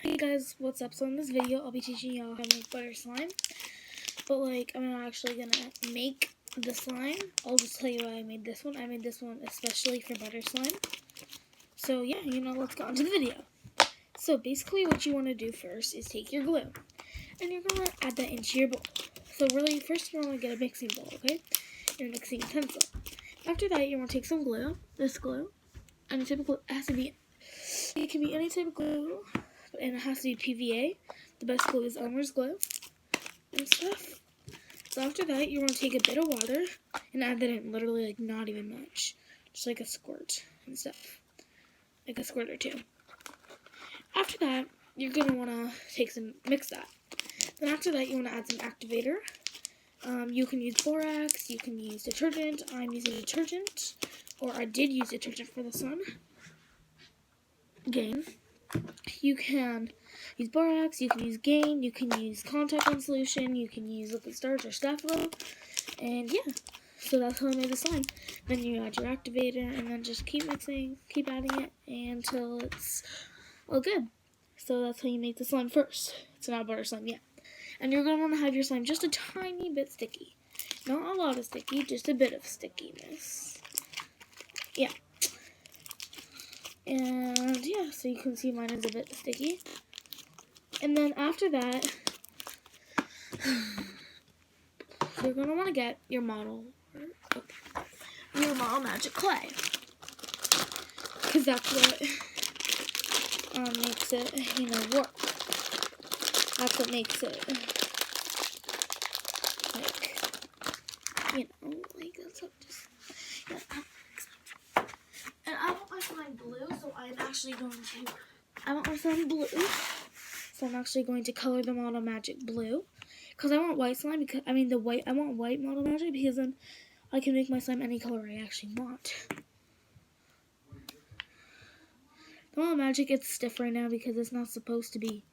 Hey guys, what's up? So in this video, I'll be teaching y'all how to make butter slime. But I'm not actually gonna make the slime. I'll just tell you why I made this one. I made this one especially for butter slime. So yeah, let's get on to the video. So basically what you want to do first is take your glue. And you're gonna add that into your bowl. So really, first you want to get a mixing bowl, okay? Your mixing utensil. After that, you want to take some glue, this glue, and the type of glue it has to be, it can be any type of glue, and it has to be PVA. The best glue is Elmer's glue and stuff. So after that, you want to take a bit of water and add that in, literally not even much, just like a squirt and stuff, like a squirt or two. After that, you're gonna want to mix that. Then after that, you want to add some activator. You can use borax, you can use detergent. I'm using detergent, or I did use detergent for this one. Gain. You can use borax, you can use Gain, you can use contact lens solution, you can use liquid starch or Stafilo, and yeah, so that's how I made the slime. Then you add your activator, and then just keep mixing, keep adding it until it's all good. So that's how you make the slime first. It's not butter slime yet. And you're going to want to have your slime just a tiny bit sticky. Not a lot of sticky, just a bit of stickiness. Yeah. And yeah, so you can see mine is a bit sticky. And then after that, you're going to want to get your model magic clay. Because that's what makes it, work. That's what makes it, that's what and I want my slime blue, so I'm actually going to, so I'm actually going to color the Model Magic blue. Because I want white slime, I want white Model Magic because then I can make my slime any color I actually want. The Model Magic gets stiff right now because it's not supposed to be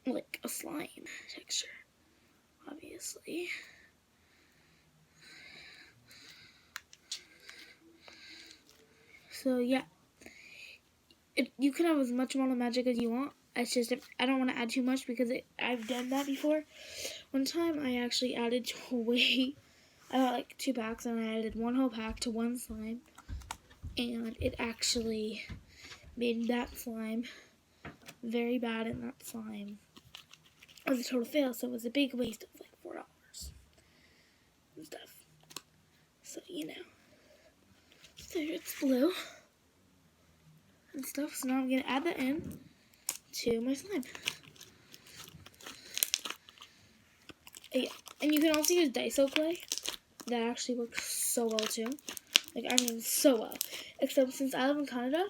like a slime texture, obviously. So yeah, you can have as much Model Magic as you want. It's just I don't want to add too much because I've done that before. One time I actually added I got like 2 packs and I added 1 whole pack to one slime, and it actually made that slime very bad, and that slime was a total fail. So it was a big waste of like $4 and stuff. So so it's blue and stuff. So now I'm gonna add that in to my slime. Yeah, and you can also use Daiso clay. That actually works so well too. So well. Except since I live in Canada,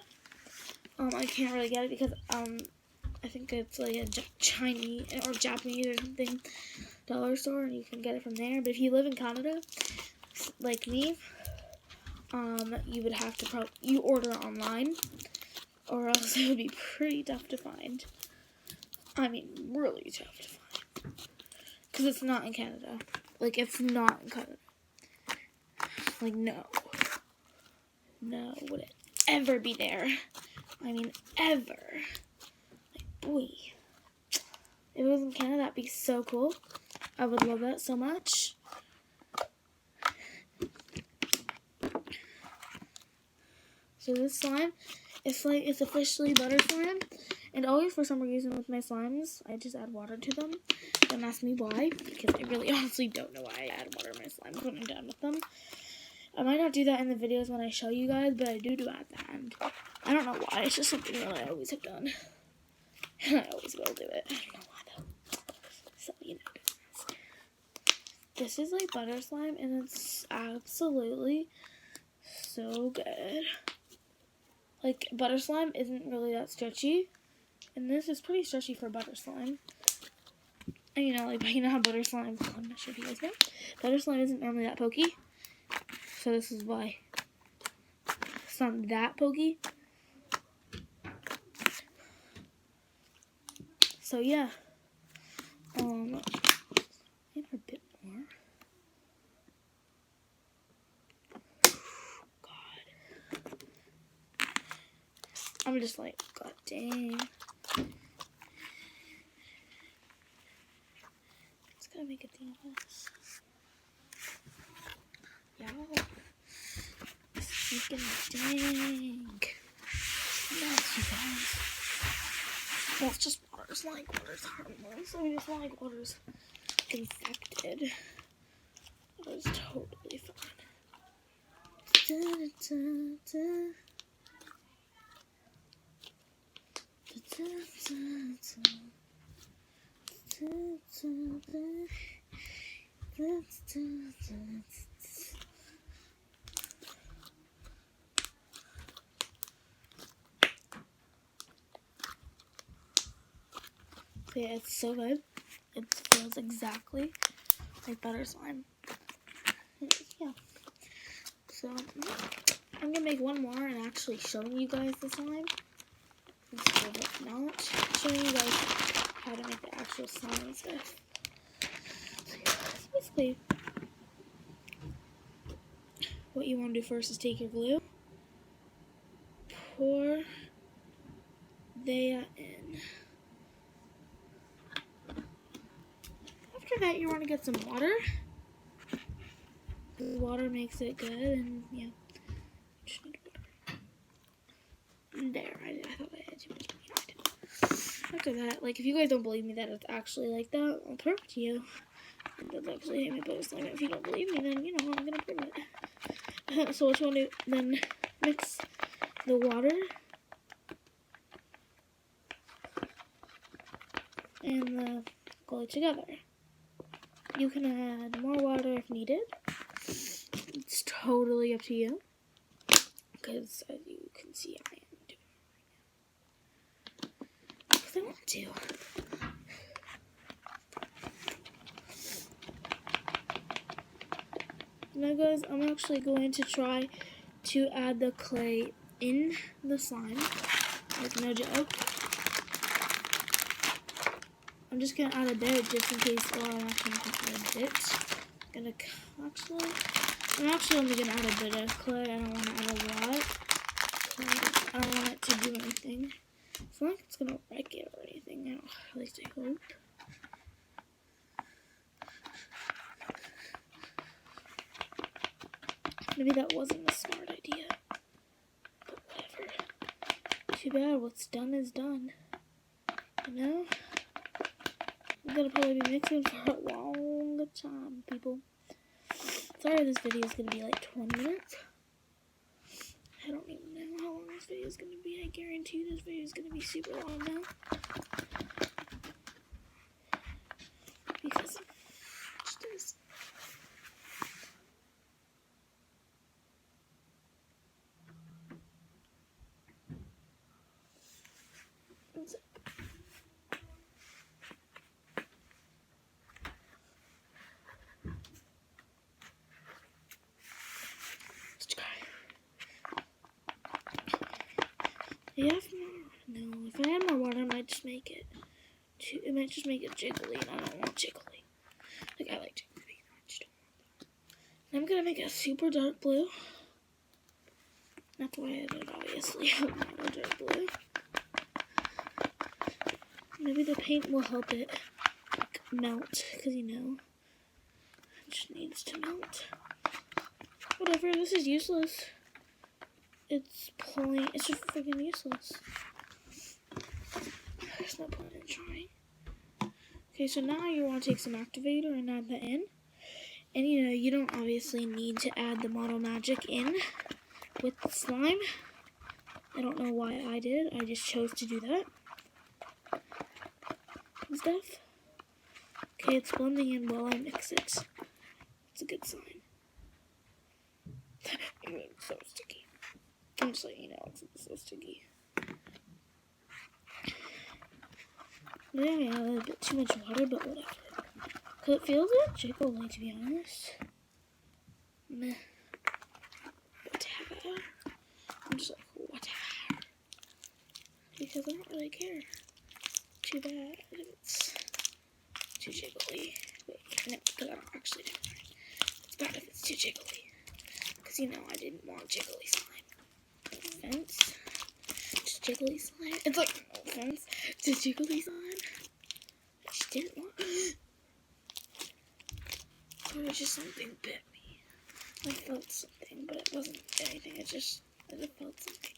I can't really get it because I think it's like a Chinese or Japanese or something dollar store, and you can get it from there. But if you live in Canada, like me, you would have to you order online, or else it would be pretty tough to find. Really tough to find. Because it's not in Canada. It's not in Canada. No, would it ever be there? Ever. Boy. If it was in Canada, that'd be so cool. I would love that so much. So this slime, it's officially butter slime. And always, for some reason, with my slimes, I just add water to them. Don't ask me why, because I really honestly don't know why I add water to my slimes when I'm done with them. I might not do that in the videos when I show you guys, but I do add that. And I don't know why. It's just something that I always have done. And I always will do it. I don't know why, though. So, This is like butter slime, and it's absolutely so good. Butter slime isn't really that stretchy. And this is pretty stretchy for butter slime. And how butter slime, I'm not sure if you guys know, butter slime isn't normally that pokey. So this is why it's not that pokey. So yeah, maybe a bit more. God, I'm just god dang. gonna make a thing of this. Y'all. Freaking dang. Yes, you guys. Well, it's just water. It's not like water's harmless. I mean, it's not like water's infected. Water's totally fine. Yeah, it's so good. It feels exactly like butter slime. Yeah. So I'm gonna make one more and actually showing you guys the slime instead of not showing you guys how to make the actual slime and stuff. So yeah, basically what you want to do first is take your glue, pour that in. After that, you want to get some water. The water makes it good, and yeah. Just need water. There, I thought I had too much water. After that, like, if you guys don't believe me that it's actually like that, I'll prove it to you. That's actually hit me butter slime. If you don't believe me, then, you know, I'm gonna prove it. So what you want to do, then mix the water and the glue together. You can add more water if needed. It's totally up to you, because as you can see, I am doing it right now because I want to. Now guys, I'm actually going to try to add the clay in the slime, like no joke. I'm just going to add a bit just in case, well, I'm actually not going to add a bit. I'm actually only going to add a bit of clay. I don't want to add a lot. I don't want it to do anything. It's not like it's going to wreck it or anything, at least I hope. Maybe that wasn't a smart idea, but whatever. Too bad, what's done is done. You know? I'm gonna probably be mixing for a long time, people. Sorry this video is gonna be like 20 minutes. I don't even know how long this video is gonna be. I guarantee you this video is gonna be super long now. Because watch this. If I add more water, I might just make it jiggly, and I don't want jiggly. Like, I like jiggly, I just don't want that. And I'm gonna make a super dark blue. That's why I added, obviously, a dark blue. Maybe the paint will help it like, melt, because you know, it just needs to melt. Whatever, this is useless. It's just freaking useless. There's no point in trying. Okay, so now you want to take some activator and add that in. And you know, you don't obviously need to add the Model Magic in with the slime. I don't know why I did. I just chose to do that. And stuff. Okay, it's blending in while I mix it. It's a good sign. It's so sticky. I'm just letting you know it's so sticky. Yeah, a little bit too much water, but whatever. Cause it feels a bit jiggly, to be honest. Meh. Whatever. I'm just like, whatever. Because I don't really care. Too bad if it's too jiggly. Wait, no, because I don't actually do it. It's bad if it's too jiggly. Because, you know, I didn't want jiggly slime. No offense. Just jiggly slime. It's like, no offense. Just jiggly slime. I just didn't want. Or just something bit me. I felt something, but it wasn't anything. I just felt something.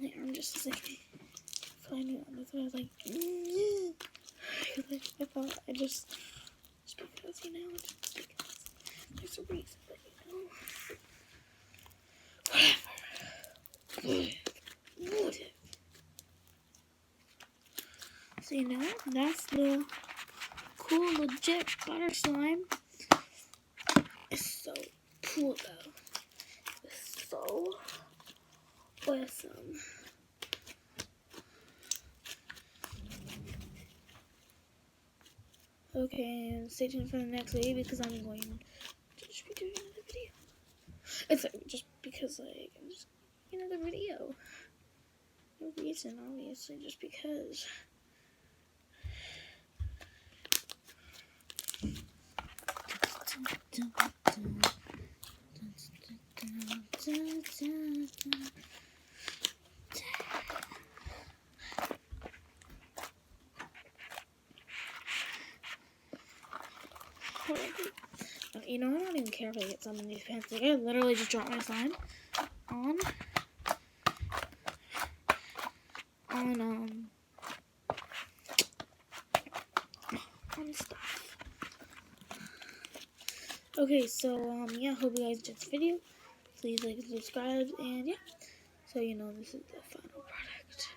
My arm just was like finding on this. I was like, because I thought just because, you know, just because there's a reason, but you know, whatever. So, you know, that's the cool, legit butter slime. It's so cool, though. It's so awesome. Okay, and stay tuned for the next video because I'm going to just be doing another video. It's like, just because, like, I'm just doing another video. No reason, obviously, just because. You know, I don't even care if I get some of these pants. Like, I literally just dropped my slime on stuff. Okay, so, yeah, hope you guys enjoyed this video. Please like and subscribe, and yeah. So, you know, this is the final product.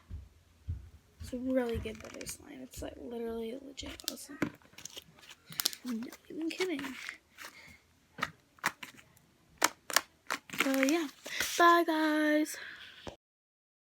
It's a really good butter slime. It's, like, literally legit awesome. I'm not even kidding. So, yeah. Bye, guys.